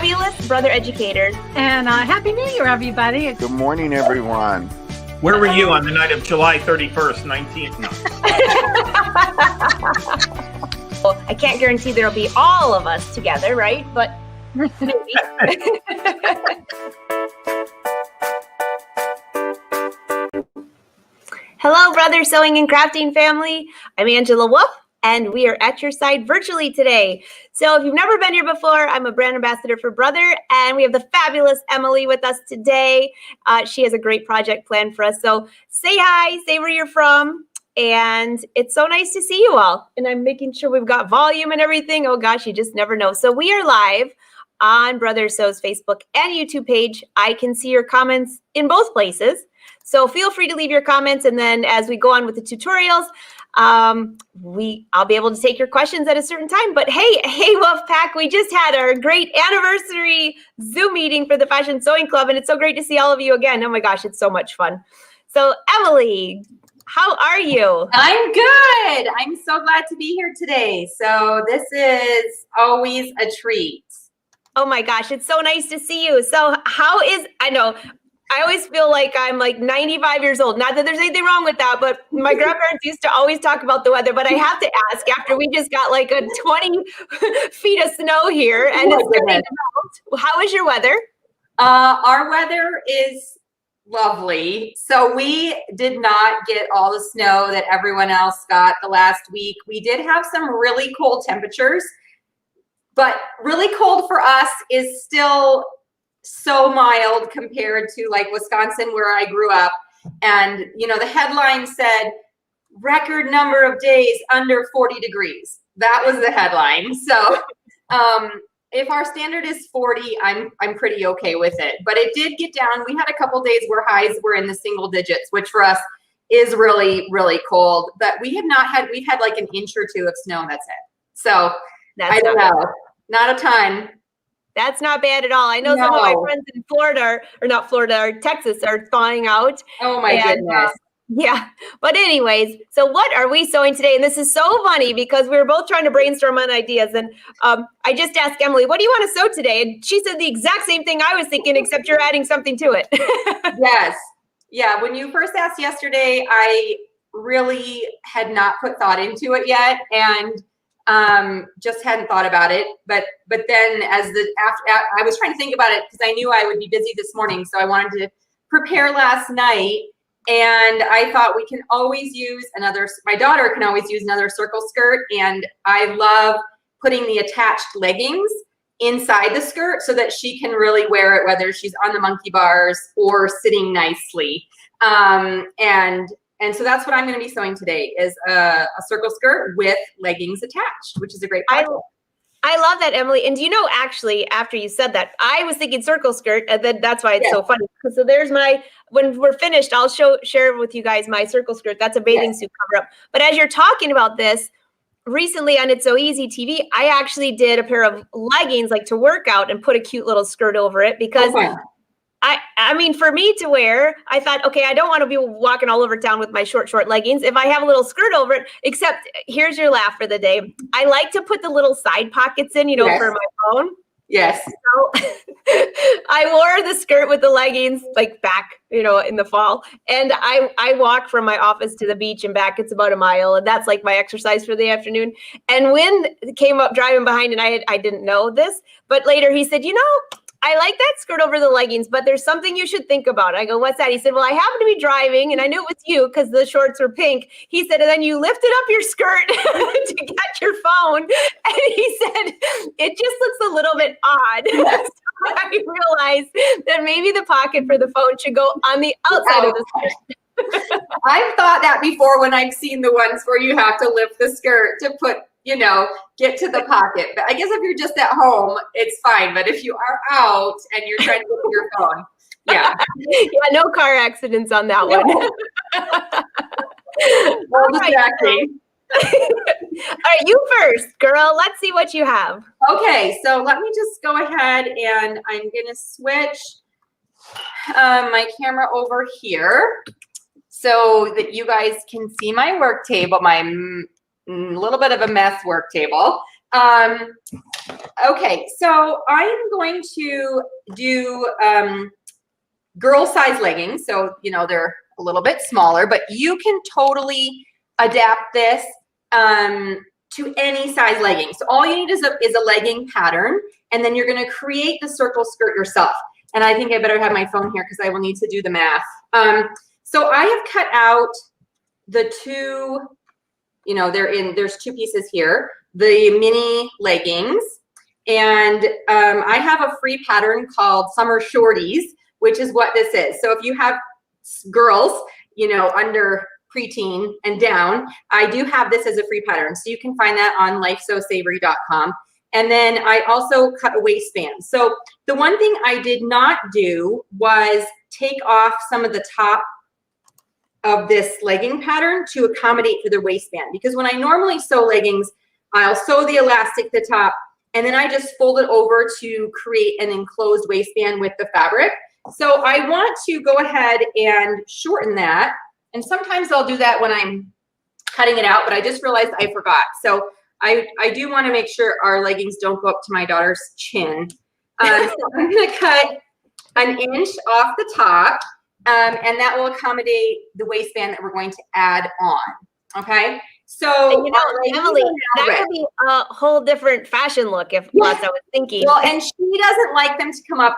fabulous brother educators. And Happy New Year, everybody. Good morning, everyone. Where were you on the night of July 31st, 19th? No. Well, I can't guarantee there'll be all of us together, right? But maybe. Hello, brother sewing and crafting family. I'm Angela Wolf, and we are at your side virtually today. So if you've never been here before, I'm a brand ambassador for Brother, and we have the fabulous Emily with us today. She has a great project planned for us. So say hi, say where you're from, and it's so nice to see you all. And I'm making sure we've got volume and everything. Oh gosh, you just never know. So we are live on Brother Sew's Facebook and YouTube page. I can see your comments in both places. So feel free to leave your comments, and then as we go on with the tutorials, I'll be able to take your questions at a certain time. But hey, Wolfpack, we just had our great anniversary Zoom meeting for the Fashion Sewing Club, and it's so great to see all of you again. Oh my gosh, it's so much fun. So Emily, how are you? I'm good. I'm so glad to be here today. So this is always a treat. Oh my gosh, it's so nice to see you. So I know, I always feel like I'm like 95 years old. Not that there's anything wrong with that, but my grandparents used to always talk about the weather. But I have to ask, after we just got like a 20 feet of snow here and it's starting to melt, how is your weather? Our weather is lovely. So we did not get all the snow that everyone else got the last week. We did have some really cold temperatures, but really cold for us is still so mild compared to like Wisconsin, where I grew up. And, you know, the headline said record number of days under 40 degrees. That was the headline. So if our standard is 40, I'm pretty okay with it. But it did get down. We had a couple days where highs were in the single digits, which for us is really, really cold. But we've had like an inch or two of snow, and that's it. So I don't know. Not a ton. That's not bad at all. I know some of my friends in Florida, or Texas, are thawing out. Oh my goodness. Yeah. But anyways, so what are we sewing today? And this is so funny because we were both trying to brainstorm on ideas. And I just asked Emily, what do you want to sew today? And she said the exact same thing I was thinking, except you're adding something to it. Yes. Yeah. When you first asked yesterday, I really had not put thought into it yet. And just hadn't thought about it, but then I was trying to think about it because I knew I would be busy this morning, so I wanted to prepare last night, and I thought we can always use my daughter can always use another circle skirt, and I love putting the attached leggings inside the skirt so that she can really wear it whether she's on the monkey bars or sitting nicely. And so that's what I'm going to be sewing today is a circle skirt with leggings attached, which is a great project. I love that, Emily. And do you know, actually, after you said that, I was thinking circle skirt, and then that's why it's so funny. So there's when we're finished, I'll share with you guys my circle skirt. That's a bathing suit cover up. But as you're talking about this, recently on It's So Easy TV, I actually did a pair of leggings like to work out and put a cute little skirt over it because I mean, for me to wear, I thought, okay, I don't want to be walking all over town with my short leggings. If I have a little skirt over it, except here's your laugh for the day. I like to put the little side pockets in, for my phone. Yes. So I wore the skirt with the leggings like back, in the fall. And I walk from my office to the beach and back. It's about a mile. And that's like my exercise for the afternoon. And wind came up driving behind, and I didn't know this, but later he said, I like that skirt over the leggings, but there's something you should think about. I go, what's that? He said, well, I happen to be driving, and I knew it was you because the shorts were pink. He said, and then you lifted up your skirt to get your phone. And he said, it just looks a little bit odd. So I realized that maybe the pocket for the phone should go on the outside of the skirt. I've thought that before when I've seen the ones where you have to lift the skirt to put, get to the pocket. But I guess if you're just at home, it's fine. But if you are out and you're trying to get your phone, yeah, no car accidents on that one. Well, distracting. All right, you first, girl. Let's see what you have. Okay, so let me just go ahead and I'm going to switch my camera over here so that you guys can see my work table, my little bit of a mess work table. Okay, so I am going to do girl size leggings. So, you know, they're a little bit smaller, but you can totally adapt this to any size legging. So all you need is a legging pattern, and then you're gonna create the circle skirt yourself. And I think I better have my phone here because I will need to do the math. So I have cut out the two, you know, there's two pieces here, the mini leggings, and I have a free pattern called Summer Shorties, which is what this is. So if you have girls, you know, under preteen and down, I do have this as a free pattern. So you can find that on lifesosavory.com. And then I also cut a waistband. So the one thing I did not do was take off some of the top of this legging pattern to accommodate for the waistband, because when I normally sew leggings, I'll sew the elastic at the top and then I just fold it over to create an enclosed waistband with the fabric. So I want to go ahead and shorten that. And sometimes I'll do that when I'm cutting it out, but I just realized I forgot. So I do want to make sure our leggings don't go up to my daughter's chin. So I'm going to cut an inch off the top, and that will accommodate the waistband that we're going to add on. Okay. So, and you know, Emily, that could be a whole different fashion look if that's what I was thinking. Well, and she doesn't like them to come up.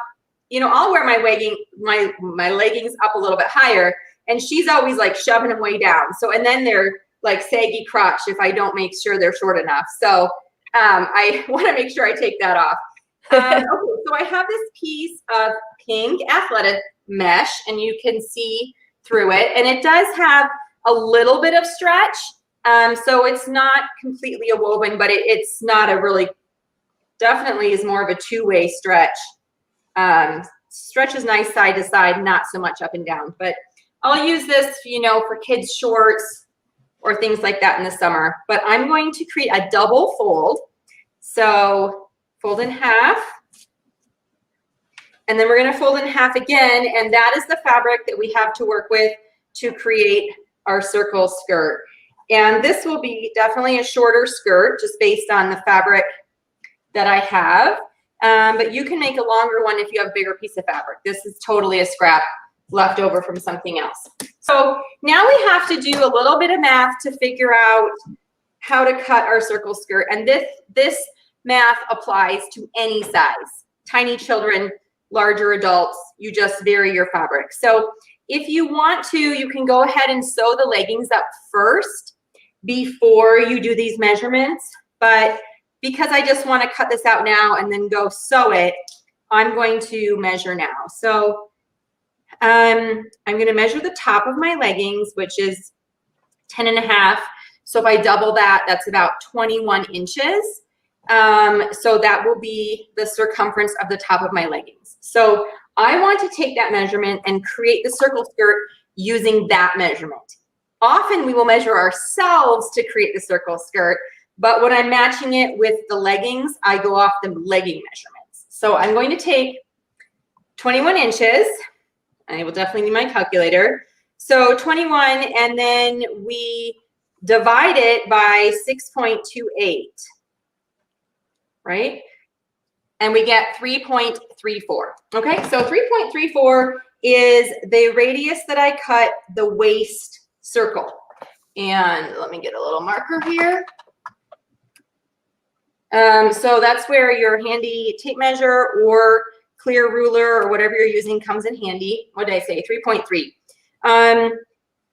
You know, I'll wear my leggings up a little bit higher, and she's always like shoving them way down. So, and then they're like saggy crotch if I don't make sure they're short enough. So I want to make sure I take that off. Okay, so I have this piece of pink athletic mesh, and you can see through it, and it does have a little bit of stretch. So it's not completely a woven, but it's not a really, definitely is more of a two-way stretch. Stretch is nice side to side, not so much up and down, but I'll use this, you know, for kids' shorts or things like that in the summer. But I'm going to create a double fold. So fold in half, and then we're going to fold in half again, and that is the fabric that we have to work with to create our circle skirt. And this will be definitely a shorter skirt just based on the fabric that I have. But you can make a longer one if you have a bigger piece of fabric. This is totally a scrap left over from something else. So now we have to do a little bit of math to figure out how to cut our circle skirt. And this math applies to any size. Tiny children, larger adults, you just vary your fabric. So if you want to, you can go ahead and sew the leggings up first before you do these measurements. But because I just want to cut this out now and then go sew it, I'm going to measure now. So I'm going to measure the top of my leggings, which is 10.5. So if I double that, that's about 21 inches. So that will be the circumference of the top of my leggings. So I want to take that measurement and create the circle skirt using that measurement. Often we will measure ourselves to create the circle skirt, but when I'm matching it with the leggings, I go off the legging measurements. So I'm going to take 21 inches. I will definitely need my calculator. So 21, and then we divide it by 6.28, right? And we get 3.34. Okay, so 3.34 is the radius that I cut the waist circle. And let me get a little marker here. So that's where your handy tape measure or clear ruler or whatever you're using comes in handy. What did I say? 3.3.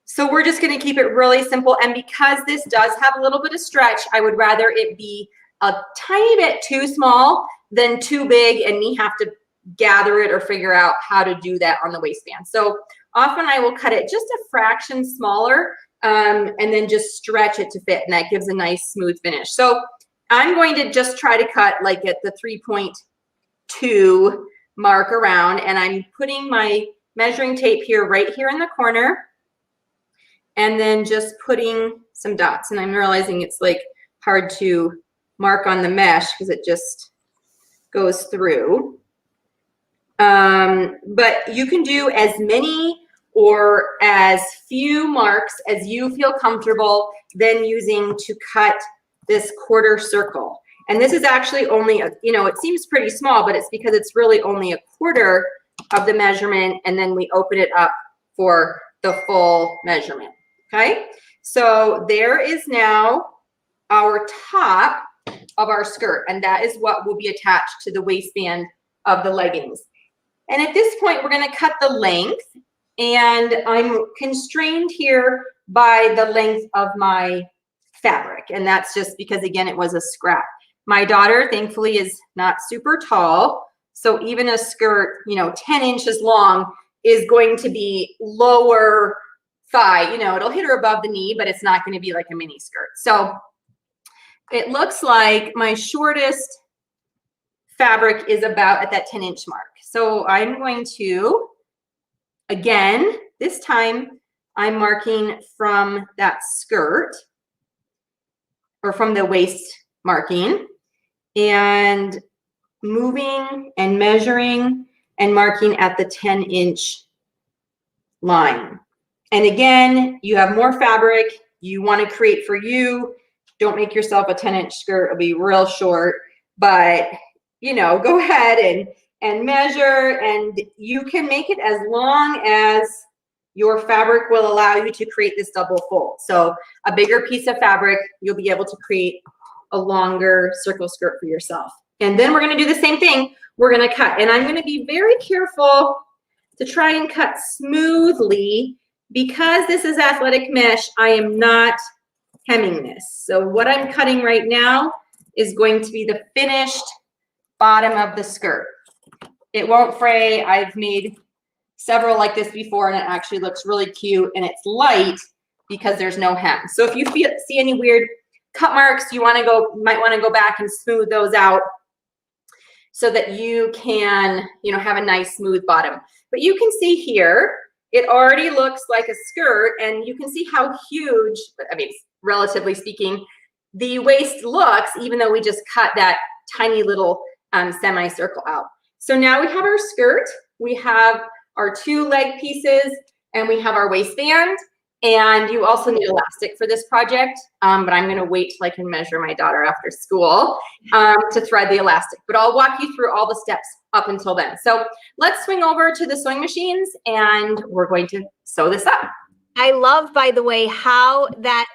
So we're just going to keep it really simple. And because this does have a little bit of stretch, I would rather it be a tiny bit too small than too big and me have to gather it or figure out how to do that on the waistband. So often I will cut it just a fraction smaller and then just stretch it to fit, and that gives a nice smooth finish. So I'm going to just try to cut like at the 3.2 mark around, and I'm putting my measuring tape here right here in the corner, and then just putting some dots. And I'm realizing it's like hard to mark on the mesh because it just goes through. But you can do as many or as few marks as you feel comfortable then using to cut this quarter circle. And this is actually only, it seems pretty small, but it's because it's really only a quarter of the measurement, and then we open it up for the full measurement, okay? So there is now our top of our skirt, and that is what will be attached to the waistband of the leggings. And at this point, we're gonna cut the length, and I'm constrained here by the length of my fabric, and that's just because, again, it was a scrap. My daughter, thankfully, is not super tall, so even a skirt, 10 inches long is going to be lower thigh. It'll hit her above the knee, but it's not going to be like a mini skirt. So it looks like my shortest fabric is about at that 10-inch mark. So I'm going to, again, this time I'm marking from that skirt, or from the waist marking, and moving and measuring and marking at the 10-inch line. And again, you have more fabric you want to create for you. Don't make yourself a 10-inch skirt. It'll be real short, but go ahead and measure, and you can make it as long as your fabric will allow you to create this double fold. So a bigger piece of fabric, you'll be able to create a longer circle skirt for yourself. And then we're going to do the same thing. We're going to cut, and I'm going to be very careful to try and cut smoothly. Because this is athletic mesh, I am not hemming this. So what I'm cutting right now is going to be the finished bottom of the skirt. It won't fray. I've made several like this before, and it actually looks really cute, and it's light because there's no hem. So if you see any weird cut marks, you might want to go back and smooth those out so that you can, have a nice smooth bottom. But you can see here, it already looks like a skirt, and you can see how huge, relatively speaking, the waist looks, even though we just cut that tiny little semicircle out. So now we have our skirt, we have our 2 leg pieces, and we have our waistband. And you also need elastic for this project, but I'm going to wait till I can measure my daughter after school to thread the elastic. But I'll walk you through all the steps up until then. So let's swing over to the sewing machines, and we're going to sew this up. I love, by the way, how that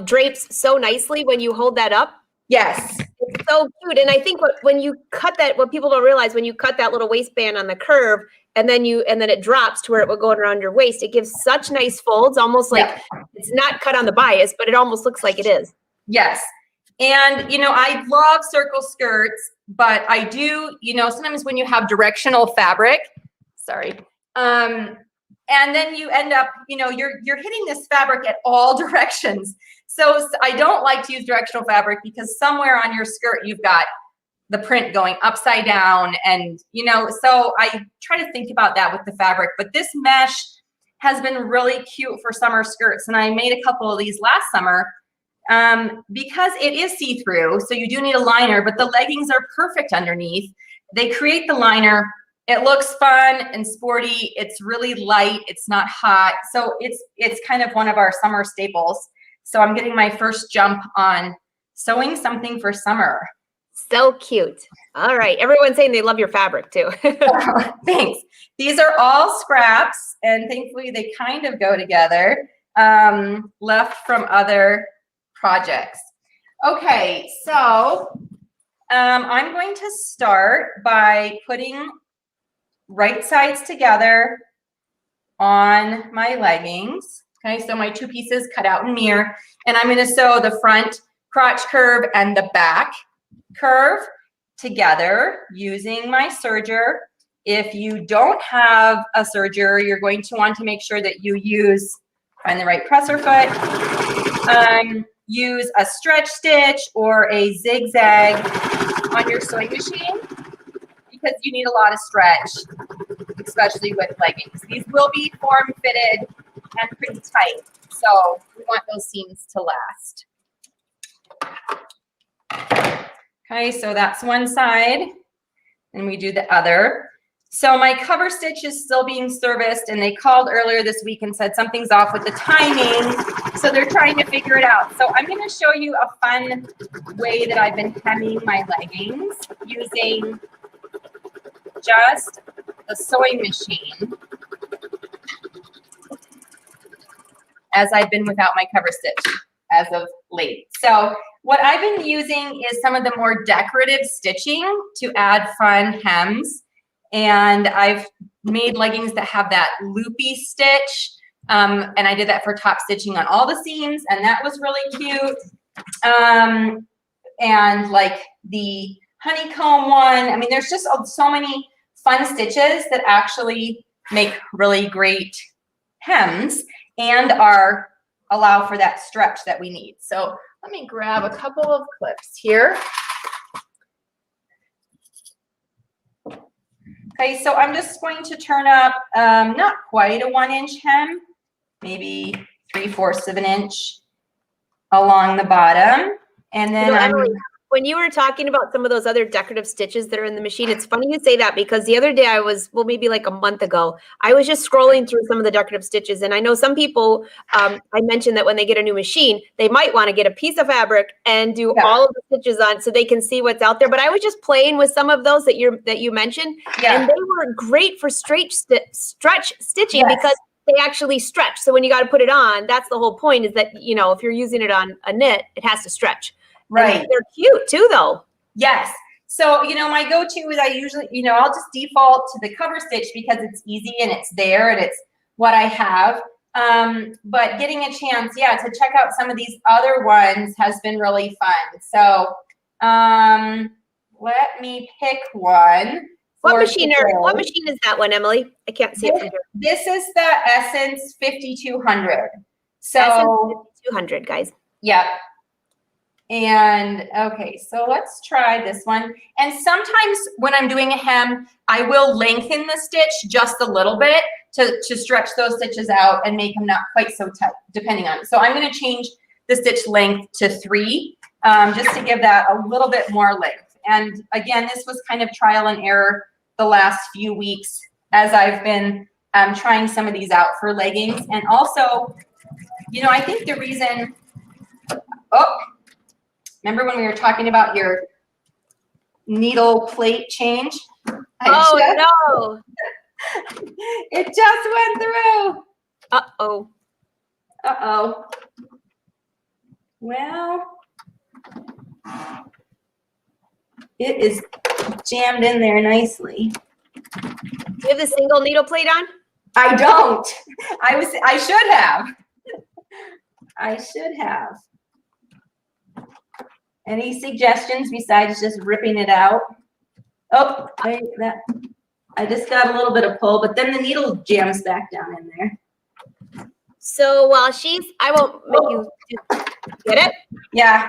drapes so nicely when you hold that up. Yes. It's so cute. And I think when you cut that, what people don't realize, when you cut that little waistband on the curve, and then it drops to where it will go around your waist, it gives such nice folds, almost like it's not cut on the bias, but it almost looks like it is. Yes. And, I love circle skirts, but I do, sometimes when you have directional fabric, and then you end up, you're hitting this fabric at all directions. So I don't like to use directional fabric because somewhere on your skirt, you've got the print going upside down, and so I try to think about that with the fabric. But this mesh has been really cute for summer skirts, and I made a couple of these last summer because it is see-through, so you do need a liner, but the leggings are perfect underneath. They create the liner. It looks fun and sporty. It's really light. It's not hot, so it's kind of one of our summer staples. So I'm getting my first jump on sewing something for summer. So cute. All right. Everyone's saying they love your fabric too. Thanks. These are all scraps, and thankfully they kind of go together, left from other projects. Okay, so I'm going to start by putting right sides together on my leggings. Okay, so my 2 pieces cut out in mirror, and I'm going to sew the front crotch curve and the back curve together using my serger. If you don't have a serger, you're going to want to make sure that you find the right presser foot, use a stretch stitch or a zigzag on your sewing machine because you need a lot of stretch, especially with leggings. These will be form fitted and pretty tight, so we want those seams to last. Okay, so that's one side, and we do the other. So my cover stitch is still being serviced, and they called earlier this week and said something's off with the timing. So they're trying to figure it out. So I'm going to show you a fun way that I've been hemming my leggings using just the sewing machine, as I've been without my cover stitch as of late. So what I've been using is some of the more decorative stitching to add fun hems. And I've made leggings that have that loopy stitch. And I did that for top stitching on all the seams, and that was really cute. And like the honeycomb one, I mean, there's just so many fun stitches that actually make really great hems and allow for that stretch that we need. So let me grab a couple of clips here. Okay, so I'm just going to turn up not quite a 1-inch hem, maybe 3/4 of an inch along the bottom. And then Emily, when you were talking about some of those other decorative stitches that are in the machine, it's funny you say that, because the other day I was, well, maybe like a month ago, I was just scrolling through some of the decorative stitches. And I know some people, I mentioned that when they get a new machine, they might want to get a piece of fabric and do all of the stitches on so they can see what's out there. But I was just playing with some of those that you mentioned, and they were great for stretch stitching because they actually stretch. So when you got to put it on, that's the whole point, is that, you know, if you're using it on a knit, it has to stretch. Right. And they're cute too, though. Yes. So, you know, my go-to is I usually, you know, I'll just default to the cover stitch because it's easy and it's there and it's what I have. But getting a chance, to check out some of these other ones has been really fun. So let me pick one. What machine is that one, Emily? I can't see it from here. This is the Essence 5200. So Essence 5200, guys. Yep. And okay, so let's try this one. And sometimes when I'm doing a hem, I will lengthen the stitch just a little bit to stretch those stitches out and make them not quite so tight, depending on. So I'm going to change the stitch length to 3, just to give that a little bit more length. And again, this was kind of trial and error the last few weeks as I've been trying some of these out for leggings. And also, you know, I think the reason, remember when we were talking about your needle plate change? No. It just went through. Uh-oh. Uh-oh. Well, it is jammed in there nicely. Do you have the single needle plate on? I don't. I should have. I should have. Any suggestions besides just ripping it out? Oh, wait, I just got a little bit of pull, but then the needle jams back down in there. So while I won't make you get it. Yeah.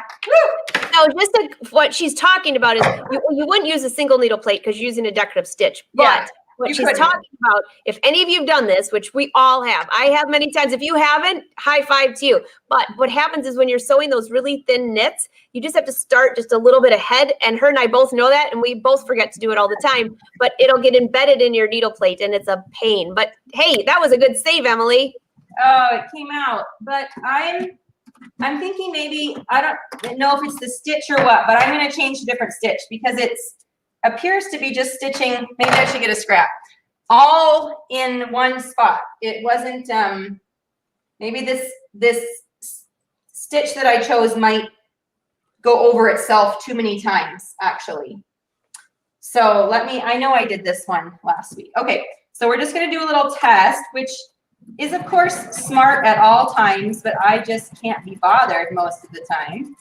No, just like what she's talking about is you wouldn't use a single needle plate because you're using a decorative stitch. But what she's talking about, if any of you have done this, which we all have, I have many times. If you haven't, high five to you. But what happens is when you're sewing those really thin knits, you just have to start just a little bit ahead. And her and I both know that, and we both forget to do it all the time. But it'll get embedded in your needle plate, and it's a pain. But hey, that was a good save, Emily. Oh, it came out. But I'm thinking maybe, I don't know if it's the stitch or what, but I'm going to change to different stitch because it appears to be just stitching. Maybe I should get a scrap. All in one spot. It wasn't, maybe this stitch that I chose might go over itself too many times, actually. So I know I did this one last week. Okay, so we're just going to do a little test, which is of course smart at all times, but I just can't be bothered most of the time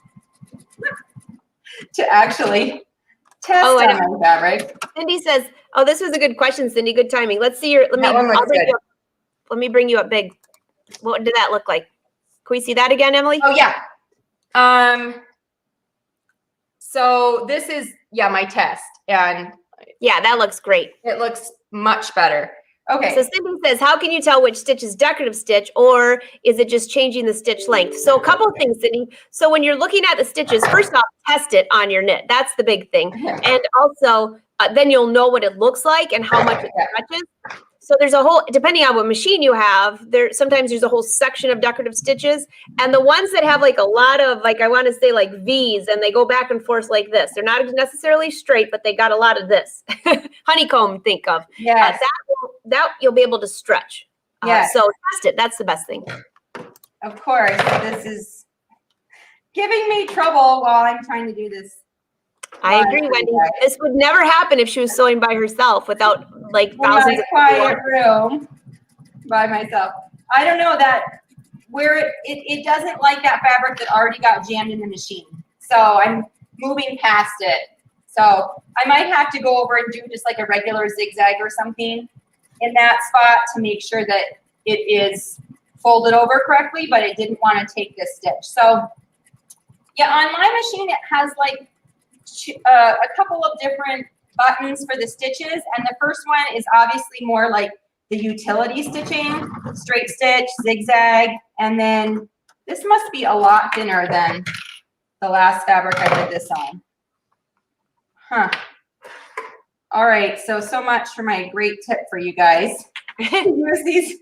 to actually test on my fabric. Cindy says, "Oh, this was a good question, Cindy. Good timing. Let's see your. Let me bring you up big. What did that look like? Can we see that again, Emily? Oh yeah. So this is my test, and yeah, that looks great. It looks much better. Okay. So Cindy says, how can you tell which stitch is decorative stitch, or is it just changing the stitch length? So a couple of things, Cindy. So when you're looking at the stitches, first off, test it on your knit. That's the big thing. And also, then you'll know what it looks like and how much it stretches. So there's a whole, depending on what machine you have, sometimes there's a whole section of decorative stitches. And the ones that have like a lot of, like, I want to say like V's, and they go back and forth like this. They're not necessarily straight, but they got a lot of this. Honeycomb, think of. Yes. That you'll be able to stretch. Yes. So test it. That's the best thing. Of course, this is giving me trouble while I'm trying to do this. I agree, Wendy. This would never happen if she was sewing by herself without like thousands of quiet room by myself. I don't know that where it doesn't like that fabric that already got jammed in the machine. So I'm moving past it. So I might have to go over and do just like a regular zigzag or something in that spot to make sure that it is folded over correctly, but it didn't want to take this stitch. So yeah, on my machine, it has like a couple of different buttons for the stitches, and the first one is obviously more like the utility stitching, straight stitch, zigzag, and then this must be a lot thinner than the last fabric I did this on. Huh. All right, so much for my great tip for you guys. Use these.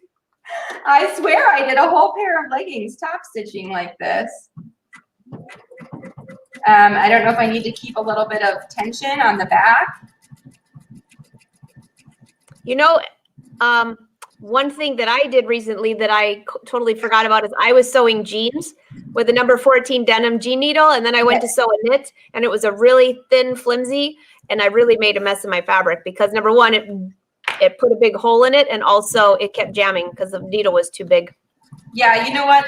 I swear I did a whole pair of leggings top stitching like this. I don't know if I need to keep a little bit of tension on the back. You know, one thing that I did recently that I totally forgot about is I was sewing jeans with a number 14 denim jean needle, and then I went to sew a knit, and it was a really thin, flimsy, and I really made a mess of my fabric because number one, it put a big hole in it, and also it kept jamming because the needle was too big. Yeah, you know what?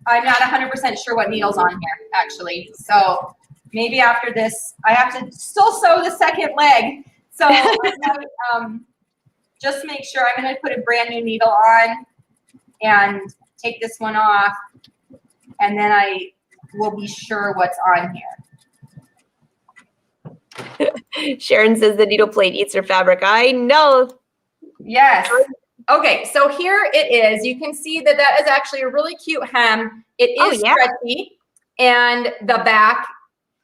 I'm not 100% sure what needle's on here, actually. So maybe after this, I have to still sew the second leg. So just make sure I'm going to put a brand new needle on and take this one off, and then I will be sure what's on here. Sharon says the needle plate eats her fabric. I know. Yes. Okay, so here it is. You can see that is actually a really cute hem. It is stretchy, and the back,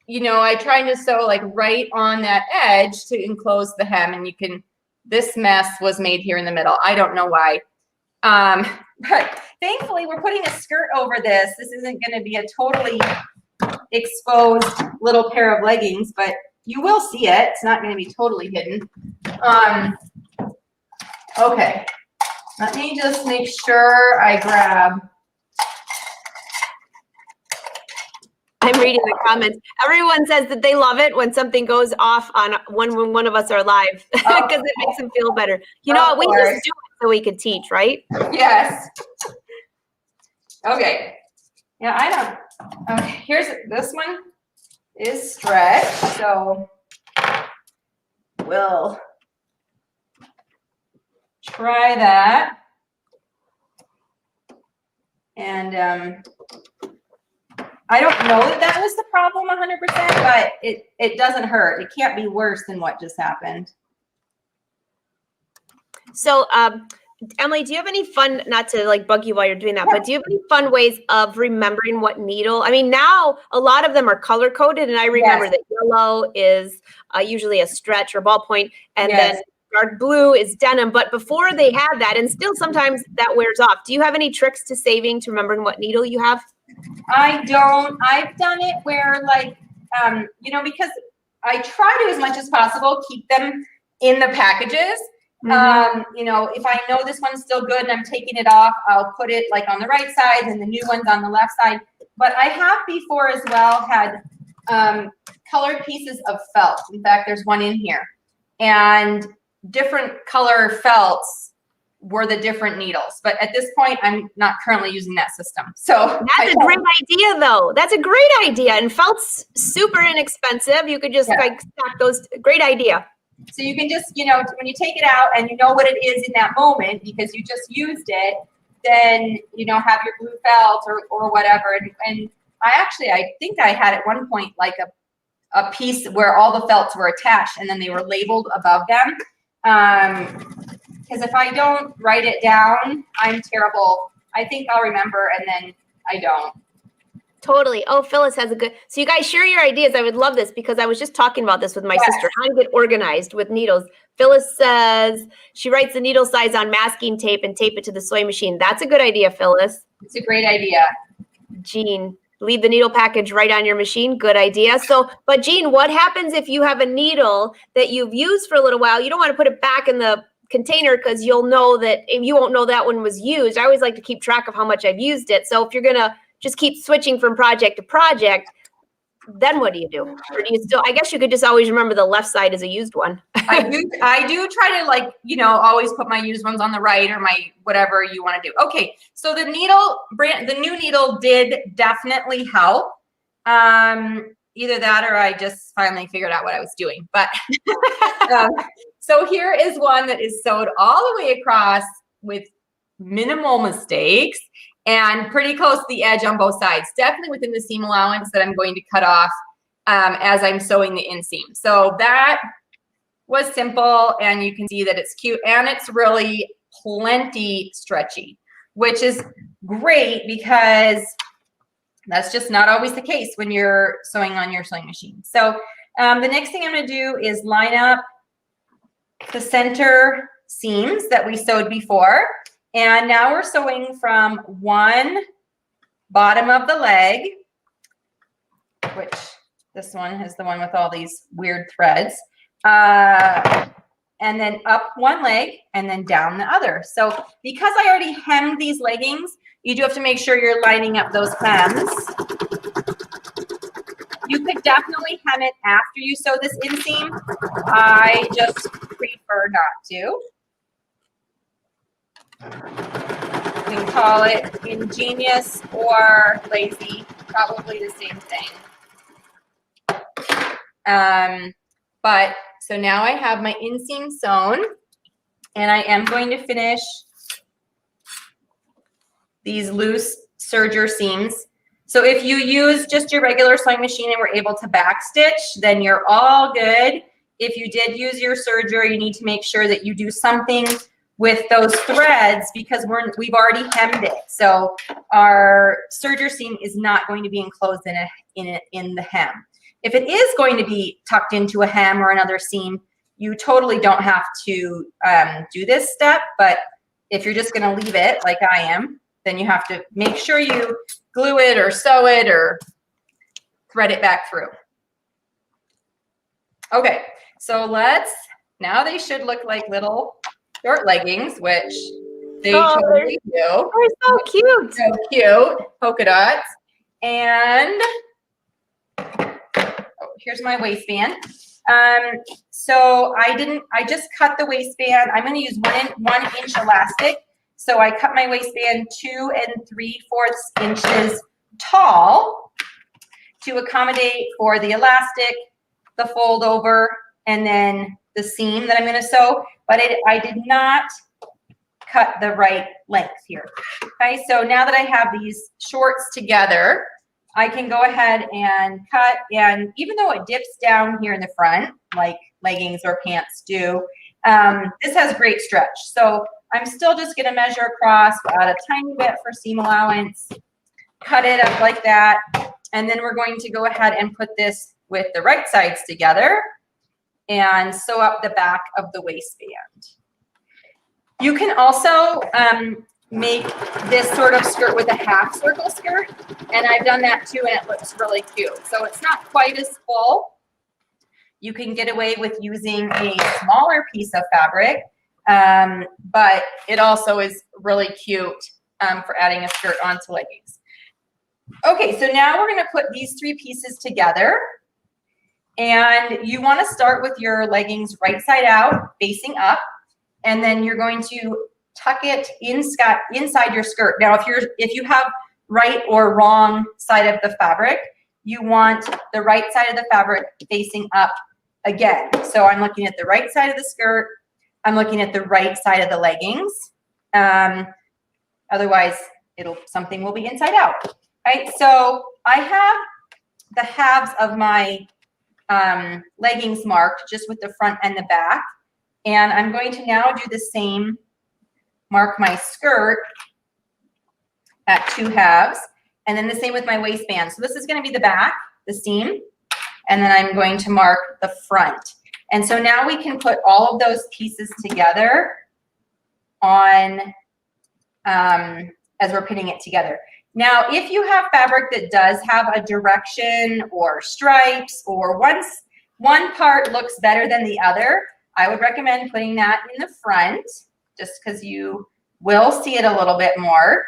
you know, I tried to sew like right on that edge to enclose the hem, and you can, this mess was made here in the middle. I don't know why. But thankfully we're putting a skirt over this. This isn't going to be a totally exposed little pair of leggings, but you will see it. It's not going to be totally hidden. Okay. Let me just make sure I grab. I'm reading the comments. Everyone says that they love it when something goes off on when one of us are live because it makes them feel better. You know what? We just do it so we could teach, right? Yes. Okay. Yeah, I don't. Okay, here's this one is stretched, so we'll try that. And I don't know that was the problem 100%, but it doesn't hurt. It can't be worse than what just happened. So, Emily, do you have any fun, not to like bug you while you're doing that, but do you have any fun ways of remembering what needle? I mean, now a lot of them are color coded, and I remember that yellow is usually a stretch or ballpoint, and then dark blue is denim. But before they had that, and still sometimes that wears off. Do you have any tricks to saving, to remembering what needle you have? I don't. I've done it where, like, you know, because I try to, as much as possible, keep them in the packages. You know, if I know this one's still good and I'm taking it off, I'll put it like on the right side and the new one's on the left side. But I have before as well had colored pieces of felt. In fact, there's one in here. And different color felts were the different needles. But at this point, I'm not currently using that system. So that's a great idea, though. That's a great idea. And felt's super inexpensive. You could just like stack those. Great idea. So you can just, you know, when you take it out and you know what it is in that moment because you just used it, then, you know, have your blue felt or whatever. And I think I had at one point like a piece where all the felts were attached and then they were labeled above them. because if I don't write it down, I'm terrible. I think I'll remember and then I don't. Totally. Oh, Phyllis has a good. So you guys share your ideas. I would love this because I was just talking about this with my Yes. sister, how to get organized with needles. Phyllis says she writes the needle size on masking tape and tape it to the sewing machine. That's a good idea, Phyllis. It's a great idea. Jean, leave the needle package right on your machine. Good idea. So, but Jean, what happens if you have a needle that you've used for a little while? You don't want to put it back in the container because you'll know that you won't know that one was used. I always like to keep track of how much I've used it. So if you're going to just keep switching from project to project, then what do you do? Or do you still, I guess you could just always remember the left side is a used one. I do try to, like, you know, always put my used ones on the right or my whatever you want to do. Okay, so the new needle did definitely help. Either that or I just finally figured out what I was doing. But so here is one that is sewed all the way across with minimal mistakes and pretty close to the edge on both sides, definitely within the seam allowance that I'm going to cut off as I'm sewing the inseam. So that was simple, and you can see that it's cute and it's really plenty stretchy, which is great because that's just not always the case when you're sewing on your sewing machine. So the next thing I'm going to do is line up the center seams that we sewed before. And now we're sewing from one bottom of the leg, which this one is the one with all these weird threads, and then up one leg and then down the other. So because I already hemmed these leggings, you do have to make sure you're lining up those hems. You could definitely hem it after you sew this inseam. I just prefer not to. We can call it ingenious or lazy, probably the same thing. But so now I have my inseam sewn, and I am going to finish these loose serger seams. So if you use just your regular sewing machine and were able to backstitch, then you're all good. If you did use your serger, you need to make sure that you do something with those threads because we've already hemmed it. So our serger seam is not going to be enclosed in the hem. If it is going to be tucked into a hem or another seam, you totally don't have to do this step. But if you're just going to leave it like I am, then you have to make sure you glue it or sew it or thread it back through. Okay, so now they should look like little short leggings, which they totally do. They're so cute. So cute, polka dots. And here's my waistband. So I just cut the waistband. I'm going to use 1 inch elastic. So I cut my waistband 2 3/4 inches tall to accommodate for the elastic, the fold over, and then the seam that I'm going to sew. But I did not cut the right length here. Okay, so now that I have these shorts together, I can go ahead and cut. And even though it dips down here in the front, like leggings or pants do, this has great stretch. So I'm still just going to measure across, add a tiny bit for seam allowance, cut it up like that, and then we're going to go ahead and put this with the right sides together and sew up the back of the waistband. You can also make this sort of skirt with a half circle skirt, and I've done that too, and it looks really cute. So it's not quite as full. You can get away with using a smaller piece of fabric, but it also is really cute for adding a skirt onto leggings. Okay, so now we're going to put these 3 pieces together. And you want to start with your leggings right side out, facing up, and then you're going to tuck it inside your skirt. Now, if you have right or wrong side of the fabric, you want the right side of the fabric facing up again. So I'm looking at the right side of the skirt. I'm looking at the right side of the leggings. Otherwise, something will be inside out. Right? So I have the halves of my leggings marked just with the front and the back. And I'm going to now do the same, mark my skirt at 2 halves, and then the same with my waistband. So this is going to be the back, the seam, and then I'm going to mark the front. And so now we can put all of those pieces together on, as we're putting it together. Now, if you have fabric that does have a direction or stripes, or one part looks better than the other, I would recommend putting that in the front, just because you will see it a little bit more.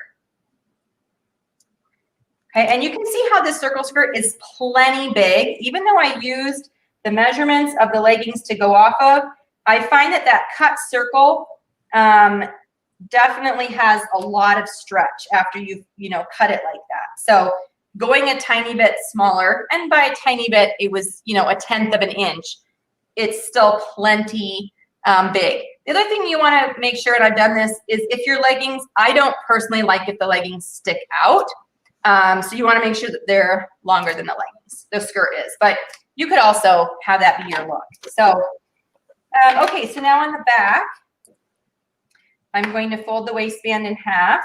Okay, and you can see how this circle skirt is plenty big. Even though I used the measurements of the leggings to go off of, I find that that cut circle definitely has a lot of stretch after you've, cut it like that. So going a tiny bit smaller, and by a tiny bit, it was, 1/10 of an inch, it's still plenty big. The other thing you want to make sure, and I've done this, is if your leggings, I don't personally like if the leggings stick out. So you want to make sure that they're longer than the leggings, the skirt is. But you could also have that be your look. So, okay, so now on the back, I'm going to fold the waistband in half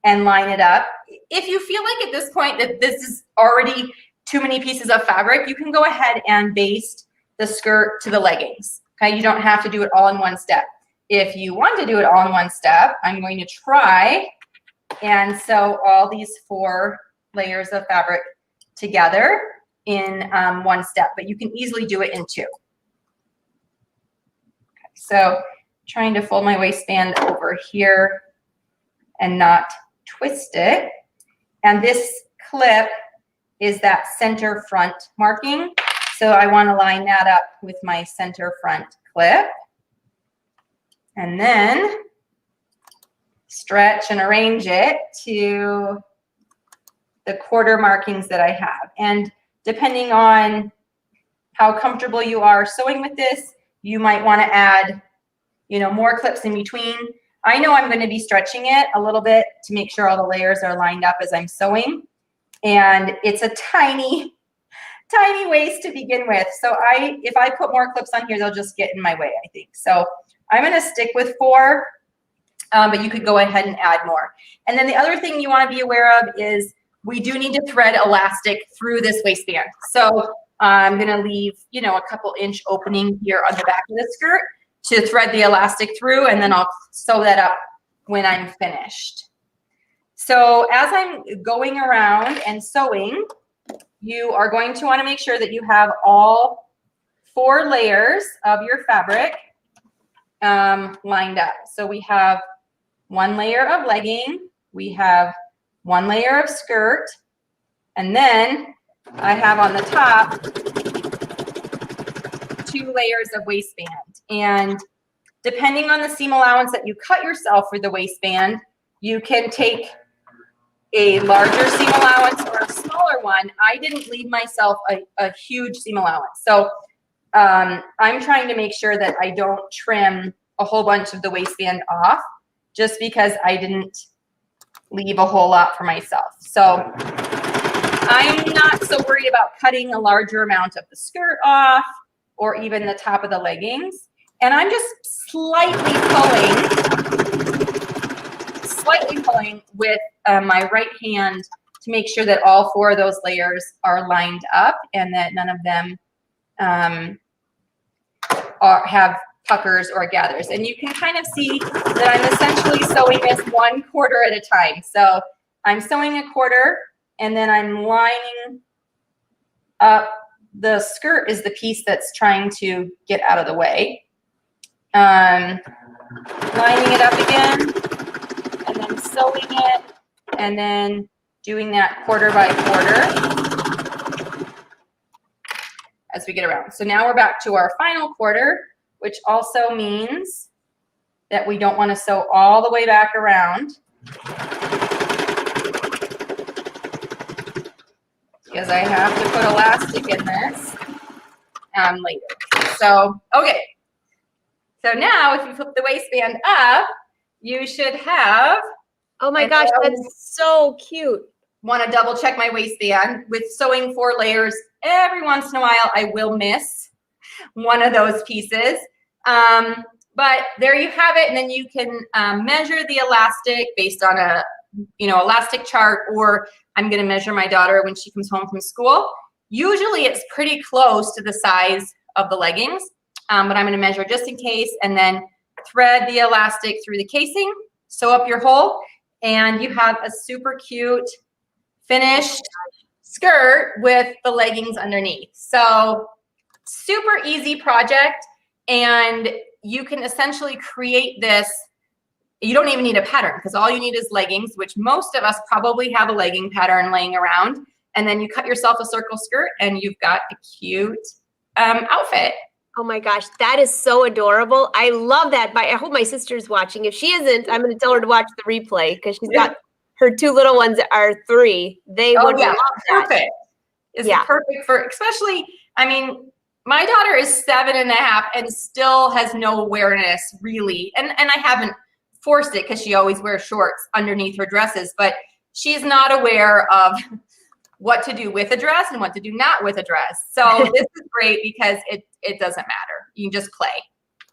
and line it up. If you feel like at this point that this is already too many pieces of fabric, you can go ahead and baste the skirt to the leggings. Okay, you don't have to do it all in one step. If you want to do it all in one step, I'm going to try and sew all these 4 layers of fabric together in one step, but you can easily do it in 2. Okay, so trying to fold my waistband over here and not twist it. And this clip is that center front marking. So I want to line that up with my center front clip. And then stretch and arrange it to the quarter markings that I have. And depending on how comfortable you are sewing with this, you might want to add, more clips in between. I know I'm going to be stretching it a little bit to make sure all the layers are lined up as I'm sewing. And it's a tiny, tiny waist to begin with. So if I put more clips on here, they'll just get in my way, I think. So I'm going to stick with 4, but you could go ahead and add more. And then the other thing you want to be aware of is we do need to thread elastic through this waistband. So I'm going to leave, a couple inch opening here on the back of the skirt to thread the elastic through, and then I'll sew that up when I'm finished. So as I'm going around and sewing, you are going to want to make sure that you have all 4 layers of your fabric lined up. So we have 1 layer of legging, we have 1 layer of skirt, and then I have on the top 2 layers of waistband. And depending on the seam allowance that you cut yourself for the waistband, you can take a larger seam allowance or a smaller one. I didn't leave myself a huge seam allowance. So I'm trying to make sure that I don't trim a whole bunch of the waistband off just because I didn't leave a whole lot for myself. So I'm not so worried about cutting a larger amount of the skirt off or even the top of the leggings. And I'm just slightly pulling with my right hand to make sure that all 4 of those layers are lined up and that none of them have puckers or gathers. And you can kind of see that I'm essentially sewing this 1/4 at a time. So I'm sewing a quarter and then I'm lining up. The skirt is the piece that's trying to get out of the way. Lining it up again and then sewing it and then doing that quarter by quarter as we get around. So now we're back to our final quarter, which also means that we don't want to sew all the way back around because I have to put elastic in this later. So, okay. So now if you flip the waistband up, you should have. Oh my gosh, that's so cute. Want to double check my waistband. With sewing 4 layers, every once in a while I will miss one of those pieces. But there you have it. And then you can measure the elastic based on a, elastic chart, or I'm going to measure my daughter when she comes home from school. Usually it's pretty close to the size of the leggings, but I'm going to measure just in case, and then thread the elastic through the casing, sew up your hole, and you have a super cute finished skirt with the leggings underneath. So super easy project, and you can essentially create this. You don't even need a pattern, because all you need is leggings, which most of us probably have a legging pattern laying around. And then you cut yourself a circle skirt and you've got a cute outfit. Oh my gosh, that is so adorable. I love that. I hope my sister's watching. If she isn't, I'm going to tell her to watch the replay, because she's got her 2 little ones are 3. They would love that. Perfect. It's perfect for, especially, I mean, my daughter is 7.5 and still has no awareness really. And I haven't forced it, because she always wears shorts underneath her dresses, but she's not aware of what to do with a dress and what to do not with a dress. So this is great because it doesn't matter. You can just play.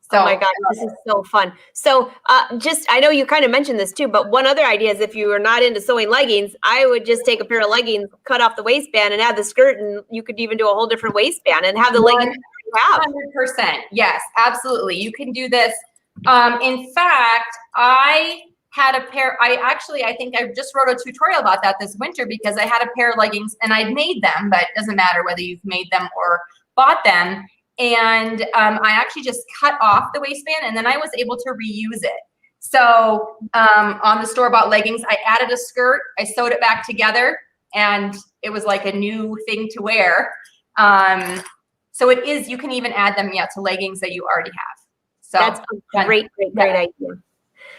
So, oh my God, this is so fun. So I know you kind of mentioned this too, but one other idea is, if you are not into sewing leggings, I would just take a pair of leggings, cut off the waistband and add the skirt, and you could even do a whole different waistband and have the leggings you have. 100%. Yes, absolutely. You can do this. In fact, I had a pair, I think I just wrote a tutorial about that this winter, because I had a pair of leggings and I'd made them, but it doesn't matter whether you've made them or bought them. And I actually just cut off the waistband, and then I was able to reuse it. So on the store-bought leggings, I added a skirt, I sewed it back together, and it was like a new thing to wear. So it is, you can even add them to leggings that you already have. So that's a great idea.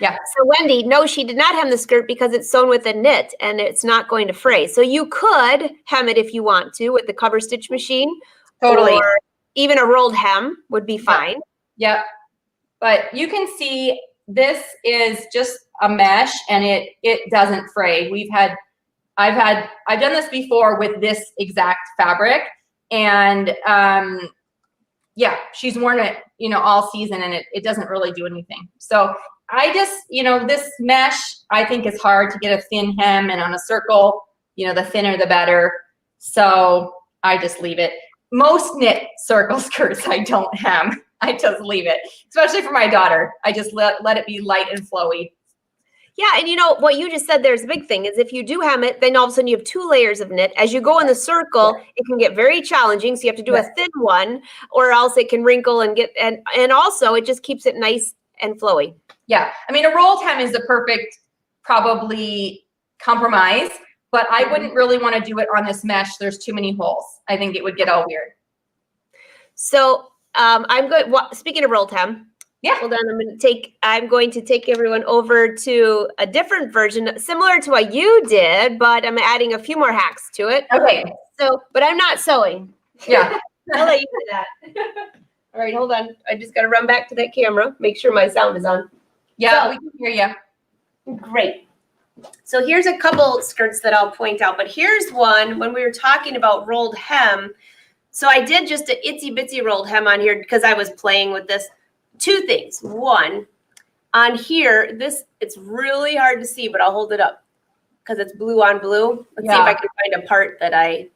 Yeah. So Wendy, no, she did not hem the skirt because it's sewn with a knit and it's not going to fray. So you could hem it if you want to with the cover stitch machine. Totally. Or even a rolled hem would be fine. Yep. But you can see this is just a mesh, and it doesn't fray. I've done this before with this exact fabric, and she's worn it, all season, and it doesn't really do anything. So I just, this mesh, I think is hard to get a thin hem, and on a circle, the thinner the better. So I just leave it. Most knit circle skirts I don't hem. I just leave it, especially for my daughter. I just let it be light and flowy. Yeah, and what you just said, there's a big thing, is if you do hem it, then all of a sudden you have 2 layers of knit. As you go in the circle, it can get very challenging. So you have to do a thin one, or else it can wrinkle and and also it just keeps it nice and flowy. Yeah, I mean, a rolled hem is the perfect probably compromise, but I wouldn't really want to do it on this mesh. There's too many holes. I think it would get all weird. So speaking of rolled hem, hold on, I'm going to take everyone over to a different version, similar to what you did, but I'm adding a few more hacks to it. Okay. So, but I'm not sewing. Yeah. I'll let you do that. All right, hold on. I just got to run back to that camera, make sure my sound is on. Yeah, we can hear you. Great. So here's a couple skirts that I'll point out, but here's one when we were talking about rolled hem. So I did just an itsy bitsy rolled hem on here because I was playing with this. 2 things. One, on here, it's really hard to see, but I'll hold it up because it's blue on blue. Let's see if I can find a part that I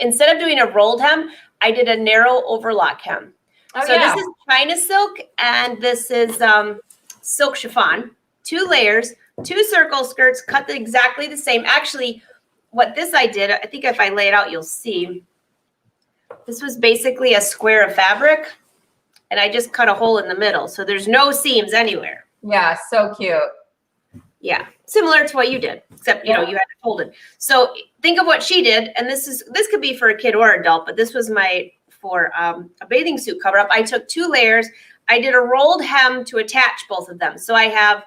instead of doing a rolled hem, I did a narrow overlock hem. This is China silk, and this is silk chiffon. 2 layers, 2 circle skirts, cut exactly the same. Actually, what I did, I think if I lay it out, you'll see. This was basically a square of fabric, and I just cut a hole in the middle. So there's no seams anywhere. Yeah, so cute. Yeah, similar to what you did, except, you had it folded. So think of what she did, and this could be for a kid or adult, but this was for a bathing suit cover up. I took 2 layers. I did a rolled hem to attach both of them. So I have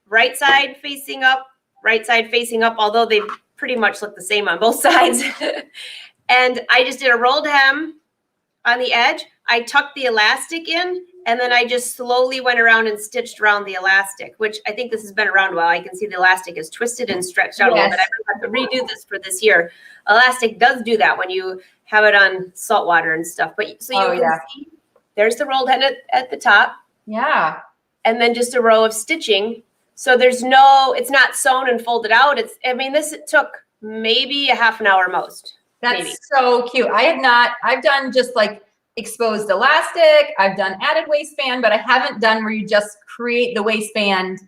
right side facing up, although they pretty much look the same on both sides. And I just did a rolled hem on the edge. I tucked the elastic in, and then I just slowly went around and stitched around the elastic, which I think this has been around a while. I can see the elastic is twisted and stretched out a little bit. I have to redo this for this year. Elastic does do that when you have it on salt water and stuff. But so you can see there's the rolled end at the top, Yeah. and then just a row of stitching. So there's no, it's not sewn and folded out. This took maybe a half an hour most. That's maybe. so cute. I've done just like exposed elastic. I've done added waistband, but I haven't done where you just create the waistband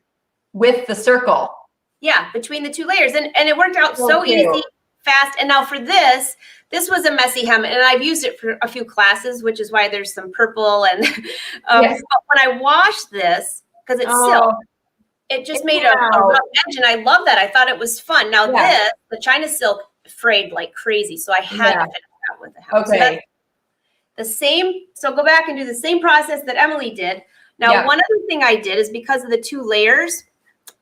with the circle. Yeah, between the 2 layers. And it worked out So so cute. easy, fast. And now for this was a messy hem, and I've used it for a few classes, which is why there's some purple. And Yes. but when I washed this, because it's silk, it just made a rough edge, and I love that. I thought it was fun. Now the China silk frayed like crazy, so I had to finish that with the hem. Okay. So that's the same. So go back and do the same process that Emily did. Now, one other thing I did is because of the 2 layers,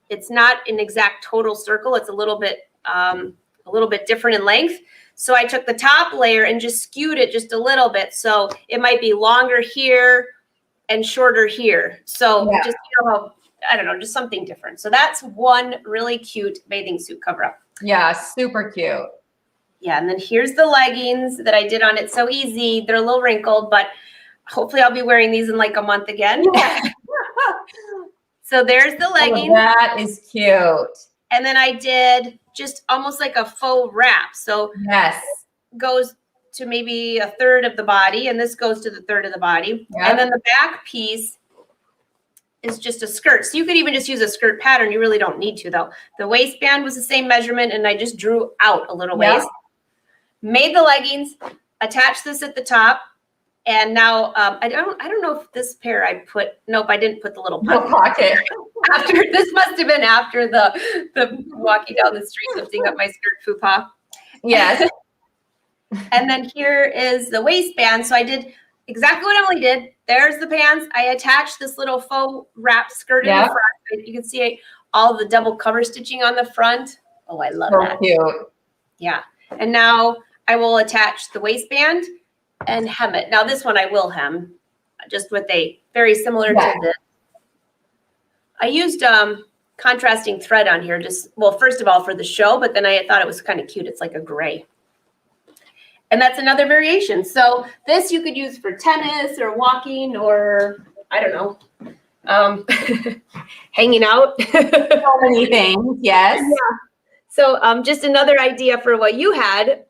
it's not an exact total circle. It's a little bit different in length. So I took the top layer and just skewed it just a little bit. So it might be longer here and shorter here. So just, I don't know, just something different. So that's one really cute bathing suit cover up. Yeah, super cute. Yeah, and then here's the leggings that I did on it. So easy. They're a little wrinkled, but hopefully I'll be wearing these in like a month again. Yeah. So there's the leggings. Oh, that is cute. And then I did just almost like a faux wrap. So yes, goes to maybe a third of the body, and this goes to the third of the body. Yep. And then the back piece is just a skirt. So you could even just use a skirt pattern. You really don't need to, though. The waistband was the same measurement, and I just drew out a little waist. Made the leggings, attached this at the top, and now I don't know if this pair I put. Nope, I didn't put the little pocket. After this must have been after the walking down the street lifting up my skirt fupa. Yes. And then here is the waistband. So I did exactly what Emily did. There's the pants. I attached this little faux wrap skirt in the front. You can see all the double cover stitching on the front. Oh, I love that. So cute. Yeah. And now I will attach the waistband and hem it. Now this one I will hem just with a very similar to this. I used contrasting thread on here first of all for the show, but then I thought it was kind of cute. It's like a gray. And that's another variation. So this you could use for tennis or walking or, I don't know, hanging out. So many things, yes. Yeah. So just another idea for what you had,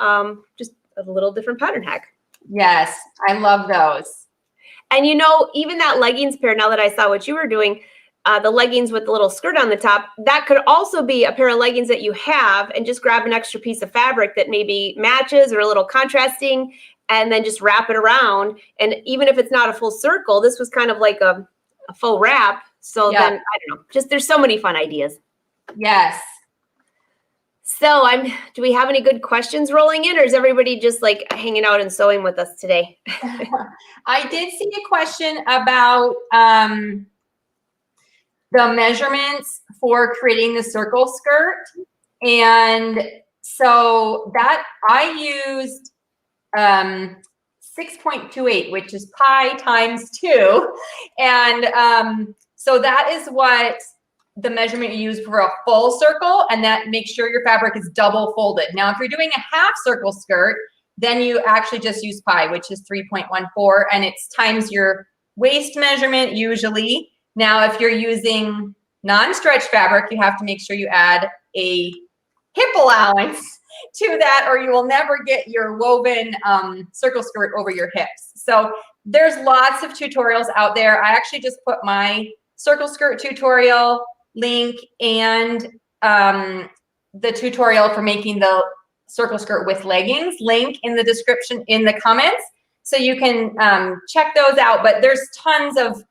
just a little different pattern hack. Yes, I love those. And even that leggings pair, now that I saw what you were doing, the leggings with the little skirt on the top, that could also be a pair of leggings that you have, and just grab an extra piece of fabric that maybe matches or a little contrasting, and then just wrap it around. And even if it's not a full circle, this was kind of like a faux wrap. So then, I don't know, just there's so many fun ideas. Yes. So do we have any good questions rolling in, or is everybody just like hanging out and sewing with us today? I did see a question about the measurements for creating the circle skirt. And so that I used 6.28, which is pi times 2. And so that is what the measurement you use for a full circle, and that makes sure your fabric is double folded. Now, if you're doing a half circle skirt, then you actually just use pi, which is 3.14, and it's times your waist measurement usually. Now, if you're using non-stretch fabric, you have to make sure you add a hip allowance to that, or you will never get your woven circle skirt over your hips. So there's lots of tutorials out there. I actually just put my circle skirt tutorial link and the tutorial for making the circle skirt with leggings link in the description in the comments. So you can check those out, but there's tons of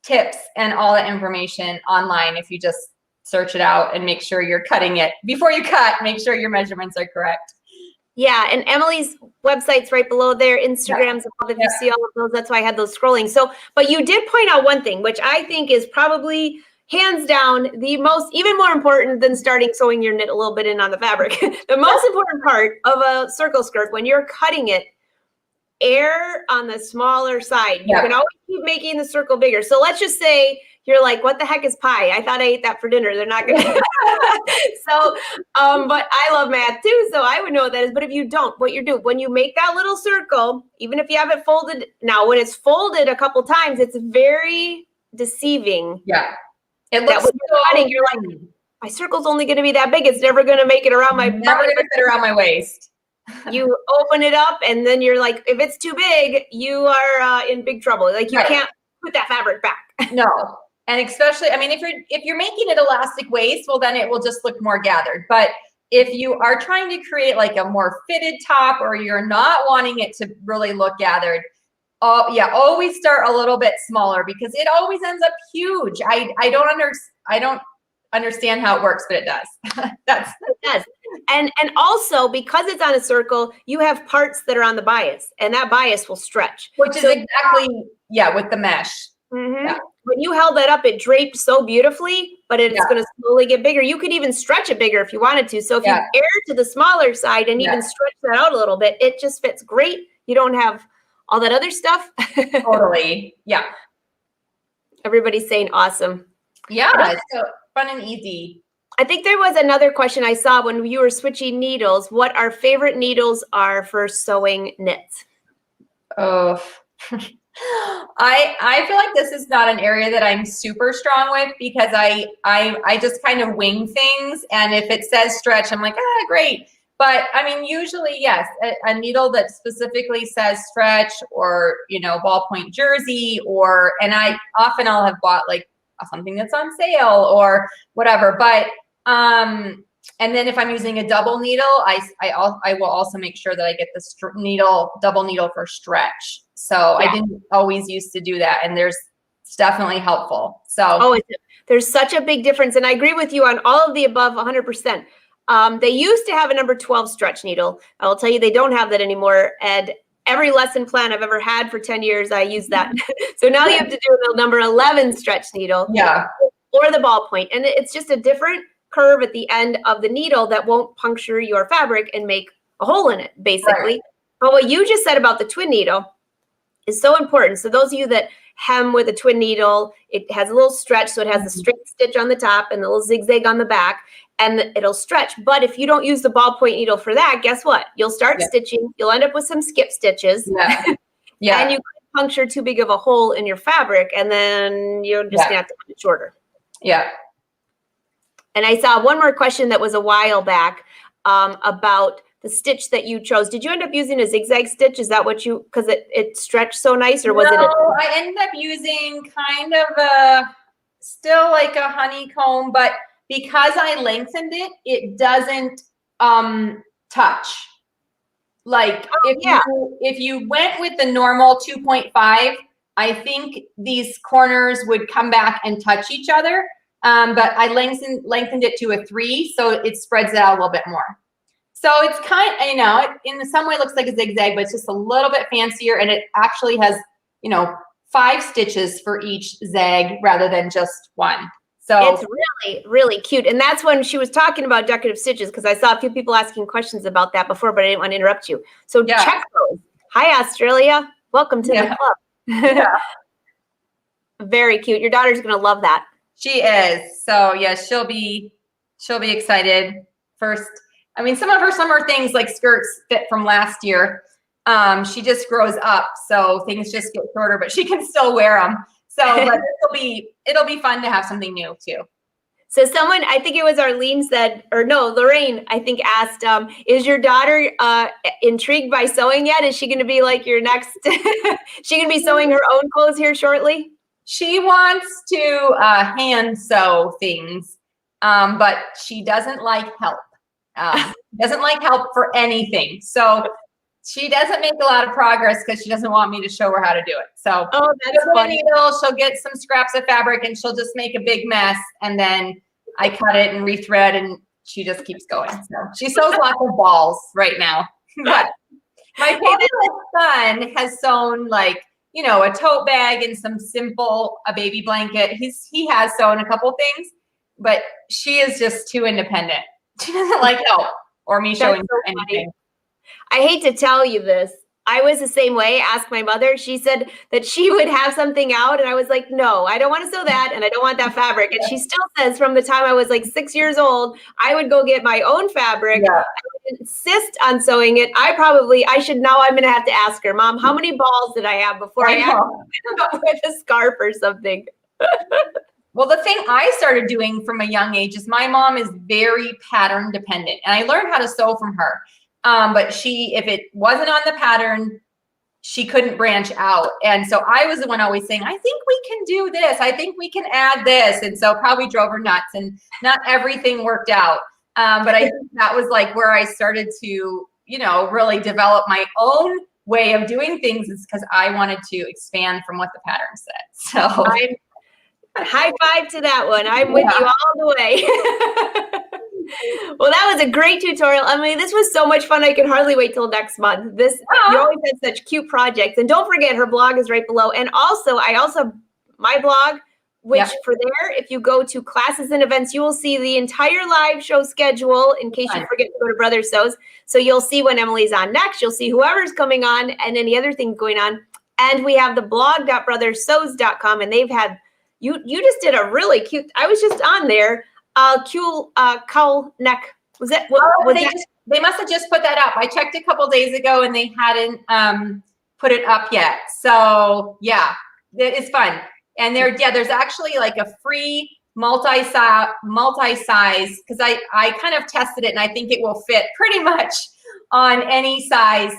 tips and all that information online if you just search it out and make sure you're cutting it. Before you cut, make sure your measurements are correct. Yeah, and Emily's website's right below there, Instagram's above if you see all of those. That's why I had those scrolling. So, but you did point out one thing, which I think is probably hands down the most, even more important than starting sewing your knit a little bit in on the fabric. The most important part of a circle skirt, when you're cutting it, err on the smaller side. You can always keep making the circle bigger. So let's just say you're like, what the heck is pi? I thought I ate that for dinner. They're not gonna. So, but I love math too, so I would know what that is. But if you don't, what you do when you make that little circle, even if you have it folded, now when it's folded a couple times, it's very deceiving. Yeah. It That looks when you're cutting, you're like, my circle's only going to be that big. It's never going to make it around my never body. gonna fit around my waist. You open it up, and then you're like, if it's too big, you are in big trouble. Like you Right. can't put that fabric back. No. And especially, I mean, if you're making it elastic waist, well, then it will just look more gathered. But if you are trying to create like a more fitted top, or you're not wanting it to really look gathered, always start a little bit smaller, because it always ends up huge. I don't understand how it works, but it does. It does. And also, because it's on a circle, you have parts that are on the bias, and that bias will stretch. Which is exactly, with the mesh. Mm-hmm. Yeah. When you held that up, it draped so beautifully, but it's going to slowly get bigger. You could even stretch it bigger if you wanted to. So if you err to the smaller side and even stretch that out a little bit, it just fits great. You don't have all that other stuff. Totally. Yeah. Everybody's saying awesome. Yeah. It's so fun and easy. I think there was another question I saw when you were switching needles. What our favorite needles are for sewing knits? Oh, I feel like this is not an area that I'm super strong with, because I just kind of wing things, and if it says stretch, I'm like, great. But I mean, usually, yes, a needle that specifically says stretch, or ballpoint jersey, and I'll have bought like something that's on sale or whatever. But and then if I'm using a double needle, I will also make sure that I get the double needle for stretch. So I didn't always used to do that, and it's definitely helpful. So there's such a big difference, and I agree with you on all of the above 100%. They used to have a number 12 stretch needle. I will tell you, they don't have that anymore. And every lesson plan I've ever had for 10 years, I use that. So now you have to do the number 11 stretch needle, or the ballpoint, and it's just a different curve at the end of the needle that won't puncture your fabric and make a hole in it, basically. Right. But what you just said about the twin needle is so important. So those of you that hem with a twin needle, it has a little stretch, so it has the straight stitch on the top and the little zigzag on the back, and it'll stretch. But if you don't use the ballpoint needle for that, guess what? You'll start stitching, you'll end up with some skip stitches, and you could puncture too big of a hole in your fabric, and then you're just gonna have to cut it shorter. Yeah. And I saw one more question that was a while back about the stitch that you chose. Did you end up using a zigzag stitch? Is that what you, because it stretched so nice, or was it? No, I ended up using kind of still like a honeycomb, but because I lengthened it, it doesn't touch. Like if you went with the normal 2.5, I think these corners would come back and touch each other. But I lengthened it to a 3, so it spreads it out a little bit more. So it's kind of, it in some way looks like a zigzag, but it's just a little bit fancier, and it actually has, 5 stitches for each zag rather than just 1. So it's really, really cute. And that's when she was talking about decorative stitches, because I saw a few people asking questions about that before, but I didn't want to interrupt you. So check those. Hi, Australia. Welcome to the club. Very cute. Your daughter's going to love that. She is. So she'll be excited. First, I mean, some of her summer things like skirts fit from last year. She just grows up, so things just get shorter, but she can still wear them. So but it'll be fun to have something new too. So someone, I think it was Arlene said, or no, Lorraine, I think asked, is your daughter intrigued by sewing yet? Is she going to be like your next, she going to be sewing her own clothes here shortly? She wants to hand sew things, but she doesn't like help. Doesn't like help for anything. So she doesn't make a lot of progress because she doesn't want me to show her how to do it. So that's funny. She'll get some scraps of fabric and she'll just make a big mess, and then I cut it and rethread, and she just keeps going. So she sews lots of balls right now. But my son has sewn like, a tote bag and some simple, a baby blanket. He has sewn a couple things, but she is just too independent. She doesn't like help or me showing her anything. I hate to tell you this, I was the same way. Ask my mother. She said that she would have something out, and I was like, no, I don't want to sew that, and I don't want that fabric. And she still says from the time I was like 6 years old, I would go get my own fabric. Yeah. I would insist on sewing it. I'm going to have to ask her, Mom, how many balls did I have before I ended up with a scarf or something? Well, the thing I started doing from a young age is my mom is very pattern dependent, and I learned how to sew from her. But if it wasn't on the pattern, she couldn't branch out. And so I was the one always saying, I think we can do this. I think we can add this. And so probably drove her nuts, and not everything worked out. But I think that was like where I started to, really develop my own way of doing things, is because I wanted to expand from what the pattern said. So high five to that one. I'm with you all the way. Well, that was a great tutorial, Emily. This was so much fun. I can hardly wait till next month. You always had such cute projects. And don't forget, her blog is right below. And also, my blog, which for there, if you go to classes and events, you will see the entire live show schedule in case you forget to go to Brother Sews. So you'll see when Emily's on next. You'll see whoever's coming on and any other thing going on. And we have the blog.brothersews.com, and they've had, you just did a really cute, I was just on there. Cowl neck. Was that what was that? They must have just put that up. I checked a couple days ago and they hadn't put it up yet. So yeah, it is fun. And there's actually like a free multi-size, because I kind of tested it, and I think it will fit pretty much on any size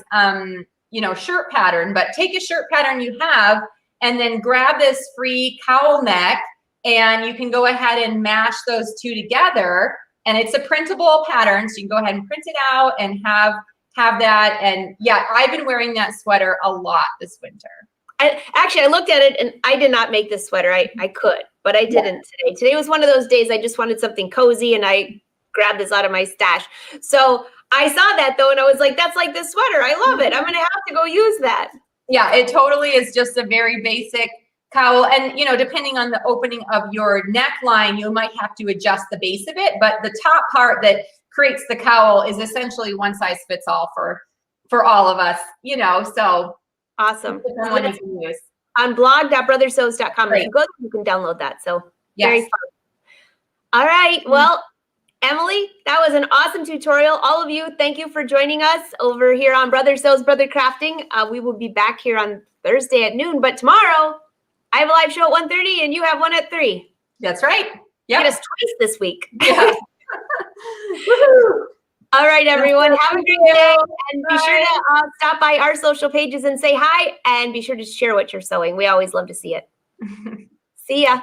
shirt pattern. But take a shirt pattern you have and then grab this free cowl neck, and you can go ahead and mash those two together. And it's a printable pattern, so you can go ahead and print it out and have that. And yeah, I've been wearing that sweater a lot this winter. I looked at it, and I did not make this sweater. I could, but I didn't today. Today was one of those days I just wanted something cozy, and I grabbed this out of my stash. So I saw that though, and I was like, that's like this sweater. I love it. I'm going to have to go use that. Yeah, it totally is just a very basic cowl. And, depending on the opening of your neckline, you might have to adjust the base of it. But the top part that creates the cowl is essentially one size fits all for all of us, so. Awesome. One you can use. On blog.brothersews.com. If you go there, you can download that. So very fun. All right. Well, Emily, that was an awesome tutorial. All of you, thank you for joining us over here on Brother Sews, Brother Crafting. We will be back here on Thursday at noon, but tomorrow I have a live show at 1:30 and you have one at 3. That's right. Yeah. Get us twice this week. Yeah. All right, everyone. Have a great day. And be sure to stop by our social pages and say hi. And be sure to share what you're sewing. We always love to see it. See ya.